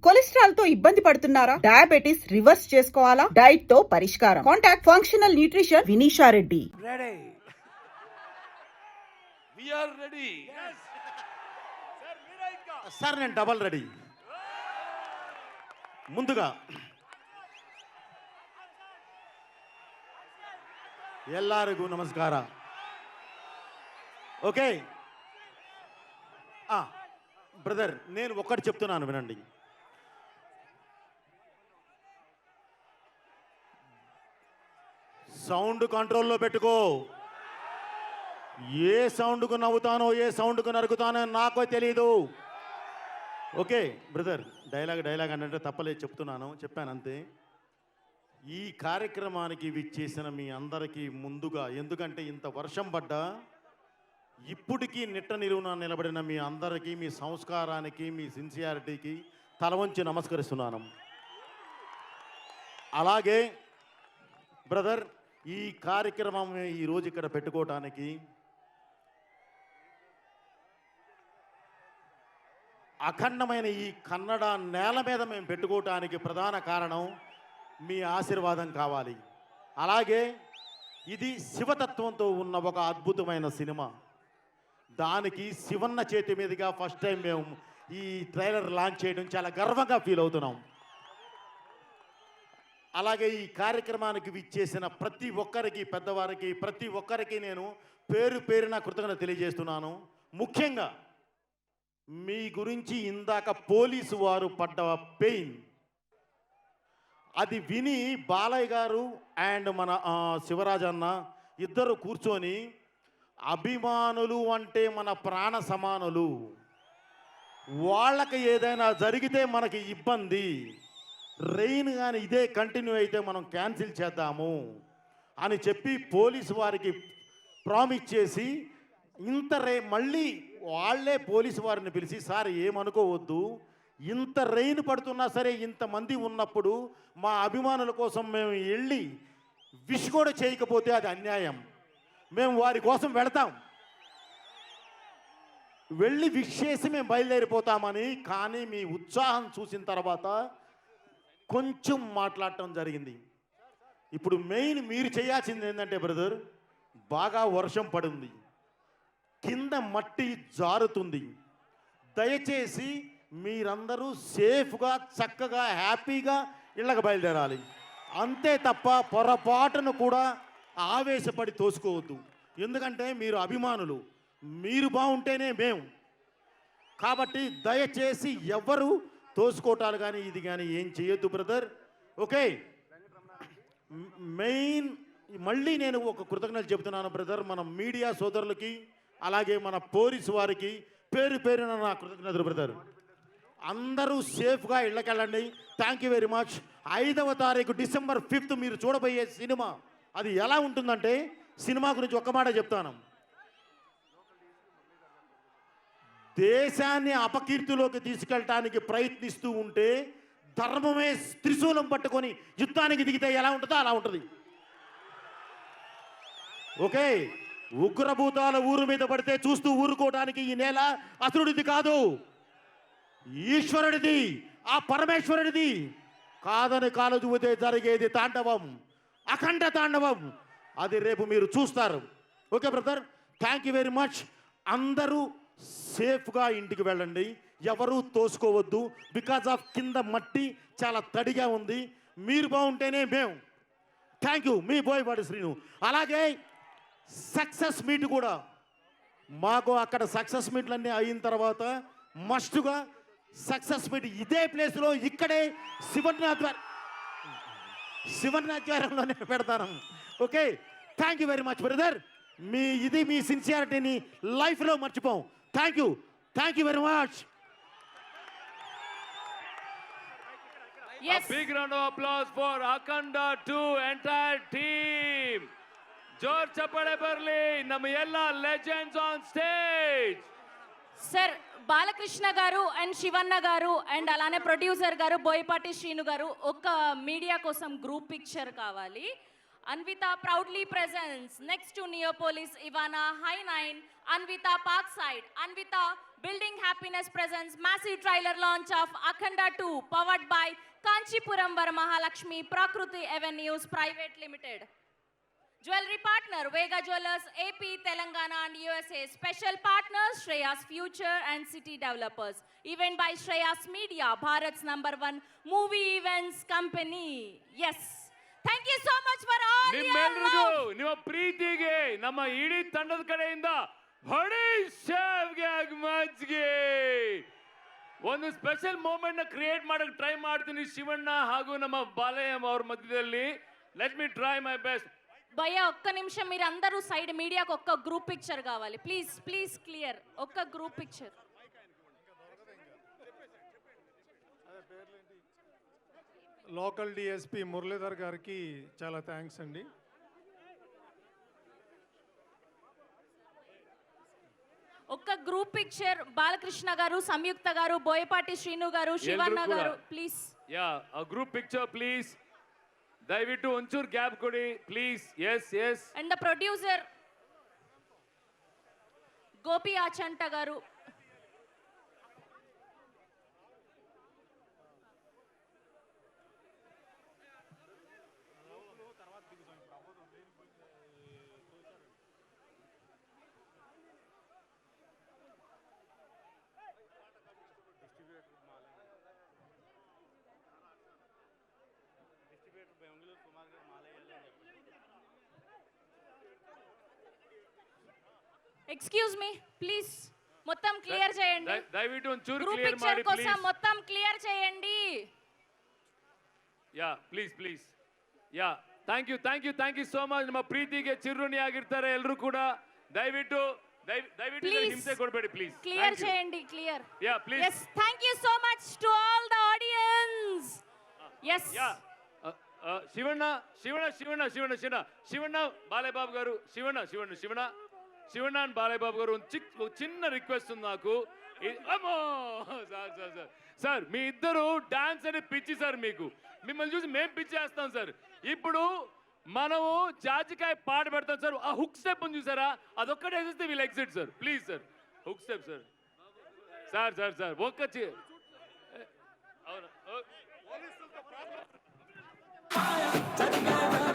Cholesterol తో ఇబ్బంది పడుతున్నారా? డయాబెటిస్ రివర్స్ చేసుకోవాలా? డైట్ తో పరిష్కారం. Contact functional nutrition Vineesha Reddy. Ready. We are ready. Yes. Sir నేను డబల్ రెడీ. ముందుగా ಎಲ್ಲರಿಗೂ ನಮಸ್ಕಾರ. ఓకే బ్రదర్, నేను ఒక్కటి చెప్తున్నాను వినండి. సౌండ్ కంట్రోల్లో పెట్టుకో. ఏ సౌండ్కు నవ్వుతానో ఏ సౌండ్కు నరుకుతానో నాకో తెలీదు. ఓకే బ్రదర్, డైలాగ్ అంటే తప్పలేదు, చెప్పాను అంతే. ఈ కార్యక్రమానికి విచ్చేసిన మీ అందరికీ ముందుగా, ఎందుకంటే ఇంత వర్షం పడ్డా ఇప్పటికీ నిట్ట నిలువున నిలబడిన మీ అందరికీ, మీ సంస్కారానికి, మీ సిన్సియారిటీకి తల వంచి నమస్కరిస్తున్నాను. అలాగే బ్రదర్, ఈ కార్యక్రమం ఈరోజు ఇక్కడ పెట్టుకోవటానికి అఖండమైన ఈ కన్నడ నేల మీద మేము పెట్టుకోవటానికి ప్రధాన కారణం మీ ఆశీర్వాదం కావాలి. అలాగే ఇది శివతత్వంతో ఉన్న ఒక అద్భుతమైన సినిమా. దానికి శివన్న చేతి మీదుగా ఫస్ట్ టైం మేము ఈ ట్రైలర్ లాంచ్ చేయడం చాలా గర్వంగా ఫీల్ అవుతున్నాం. అలాగే ఈ కార్యక్రమానికి విచ్చేసిన ప్రతి ఒక్కరికి, పెద్దవారికి, ప్రతి ఒక్కరికి నేను పేరు పేరున కృతజ్ఞత తెలియజేస్తున్నాను. ముఖ్యంగా మీ గురించి ఇందాక పోలీసు వారు పడ్డ పెయిన్, అది విని బాలయ్య గారు అండ్ మన శివరాజ్ అన్న ఇద్దరు కూర్చొని, అభిమానులు అంటే మన ప్రాణ సమానులు, వాళ్ళకి ఏదైనా జరిగితే మనకి ఇబ్బంది, రెయిన్ కానీ ఇదే కంటిన్యూ అయితే మనం క్యాన్సిల్ చేద్దాము అని చెప్పి పోలీసు వారికి ప్రామిస్ చేసి, మళ్ళీ వాళ్ళే పోలీసు వారిని పిలిచి, సార్ ఏమనుకోవద్దు, ఇంత రెయిన్ పడుతున్నా సరే ఇంతమంది ఉన్నప్పుడు మా అభిమానుల కోసం మేము వెళ్ళి విష్ కూడా చేయకపోతే అది అన్యాయం, మేము వారి కోసం వెళతాం, వెళ్ళి విష్ చేసి మేము బయలుదేరిపోతామని. కానీ మీ ఉత్సాహం చూసిన తర్వాత కొంచెం మాట్లాడటం జరిగింది. ఇప్పుడు మెయిన్ మీరు చేయాల్సింది ఏంటంటే బ్రదర్, బాగా వర్షం పడింది, కింద మట్టి జారుతుంది, దయచేసి మీరందరూ సేఫ్గా చక్కగా హ్యాపీగా ఇళ్ళకి బయలుదేరాలి. అంతే తప్ప పొరపాటును కూడా ఆవేశపడి తోసుకోవద్దు. ఎందుకంటే మీరు అభిమానులు, మీరు బాగుంటేనే మేము. కాబట్టి దయచేసి ఎవరు తోసుకోవటాలు కానీ ఇది కానీ ఏం చేయొద్దు బ్రదర్. ఓకే, మెయిన్ మళ్ళీ నేను ఒక కృతజ్ఞతలు చెబుతున్నాను బ్రదర్, మన మీడియా సోదరులకి, అలాగే మన పోలీసు వారికి పేరు పేరున నా కృతజ్ఞతలు బ్రదర్. అందరూ సేఫ్గా ఇళ్ళకెళ్ళండి. Thank you very much. 5వ తారీఖు December 5th మీరు చూడబోయే సినిమా అది ఎలా ఉంటుందంటే, సినిమా గురించి ఒక్క మాట చెప్తాను. దేశాన్ని అపకీర్తిలోకి తీసుకెళ్ళటానికి ప్రయత్నిస్తూ ఉంటే ధర్మమే త్రిశూలం పట్టుకొని యుద్ధానికి దిగితే ఎలా ఉంటుందో అలా ఉంటుంది. ఓకే, ఉగ్రభూతాల ఊరు మీద పడితే చూస్తూ ఊరుకోవడానికి ఈ నేల అసురుడిది కాదు, ఈశ్వరుడిది, ఆ పరమేశ్వరుడిది. కాదని కాలు చూపితే జరిగేది తాండవం, అఖండ తాండవం. అది రేపు మీరు చూస్తారు. Okay brother, thank you very much. అందరూ సేఫ్గా ఇంటికి వెళ్ళండి, ఎవరూ తోసుకోవద్దు. బికాజ్ ఆఫ్ కింద మట్టి చాలా తడిగా ఉంది, మీరు బాగుంటేనే మేము. థ్యాంక్ యూ, మీ బోయపాటి శ్రీను. అలాగే సక్సెస్ మీట్ కూడా మాకు అక్కడ సక్సెస్ మీట్లన్నీ అయిన తర్వాత మస్టుగా సక్సెస్ మీట్ ఇదే ప్లేస్లో ఇక్కడే శివనాథ్వారంలోనే పెడతాను. Okay, thank you very much brother. మీ సిన్సియారిటీని లైఫ్లో మర్చిపోం. Thank you very much. A big round of applause for Akanda 2 entire team. ಜೋರ್ ಚಪ್ಪಾಳೆ ಬರಲಿ ನಮ್ಮ ಎಲ್ಲ legends on stage. Sir Balakrishna గారు అండ్ శివన్న గారు అండ్ అలానే ప్రొడ్యూసర్ గారు బోయపాటి శ్రీను గారు ఒక మీడియా కోసం గ్రూప్ పిక్చర్ కావాలి. Anvita proudly presents next to Neopolis Ivana High 9, Anvita Parkside. Anvita Building Happiness presents massive trailer launch of Akhanda 2 powered by Kanchipuram Varamahalakshmi Prakruti Avenues Private Limited. Jewelry partner Vega Jewelers AP, Telangana and USA. Special partners Shreyas Future and City Developers. Event by Shreyas Media, Bharat's #1 movie events company. Yes. Thank you so much for all your ನಿಮ್ಮೆಲ್ರಿಗೂ love. ನಿಮ್ಮ ಪ್ರೀತಿಗೆ ನಮ್ಮ ಇಡೀ ತಂಡದ ಕಡೆಯಿಂದ ಹೊಡಿ ಶೇವ್ಗೆ ಮಜ್ಗೆ ಒಂದು ಸ್ಪೆಷಲ್ ಮೂಮೆಂಟ್ ನ ಕ್ರಿಯೇಟ್ ಮಾಡಕ್ ಟ್ರೈ ಮಾಡ್ತೀನಿ ಶಿವಣ್ಣ ಹಾಗೂ ನಮ್ಮ ಬಾಲಯ್ಯ ಅವ್ರ ಮಧ್ಯದಲ್ಲಿ. Let me try my best. భయ్యా ఒక్క నిమిషం మీరు అందరూ సైడ్ మీడియాకి ఒక్క గ్రూప్ పిక్చర్ కావాలి ప్లీజ్ ప్లీజ్ క్లియర్ ఒక్క group picture. Local DSP Muralidhar గారికి చాలా థ్యాంక్స్ అండి. ఒక్క గ్రూప్ పిక్చర్ బాలకృష్ణ గారు, సంయుక్త గారు, బోయపాటి శ్రీను గారు, శివన్న ఎల్రు గారు కూడా. Please. Yeah group picture please. ದಯವಿಟ್ಟು ಒಂಚೂರು ಗ್ಯಾಪ್ ಕೊಡಿ please. Yes yes. And the producer Gopi Achanta garu. Excuse me please మొత్తం క్లియర్ చేయండి. ದಯವಿಟ್ಟು ಒಂಚೂರು గ్రూప్ ಕ್ಲಿಯರ್ పిక్చర్ ಮಾಡಿ కోసం ಪ್ಲೀಸ್. మొత్తం క్లియర్ చేయండి. Yeah please please. Yeah thank you so much. ನಮ್ಮ ಪ್ರೀತಿಗೆ ಚಿರುಣಿ ಆಗಿರ್ತಾರೆ ಎಲ್ಲರೂ ಕೂಡ. ದಯವಿಟ್ಟು ದಯವಿಟ್ಟು ಇದಕ್ಕೆ ಹಿಂಸೆ ಕೊಡಬೇಡಿ ಪ್ಲೀಸ್. క్లియర్ చేయండి clear. Yeah please. Yes, thank you so much to all the audience. Yes. Yeah Shivanna Shivanna Shivanna Shivanna Shivanna Shivanna Balayyababu garu Shivanna Shivanna Shivanna Shivanna and Balayyababu garu ఒక చిన్న రిక్వెస్ట్ ఉంది నాకు. అమ్మో సార్ మీ ఇద్దరు డాన్స్ అనే పిచ్చి సార్ మీకు. మిమ్మల్ని చూసి మేము పిచ్చి చేస్తాం సార్. ఇప్పుడు మనము జాజికాయ పాట పెడతాం సార్. ఆ హుక్ స్టెప్ ఉంది చూసారా, అదొక్కటే వేసేస్తే వీళ్ళు exit sir. Please sir hook step sir. Sir sir sir ఒక్క అవునా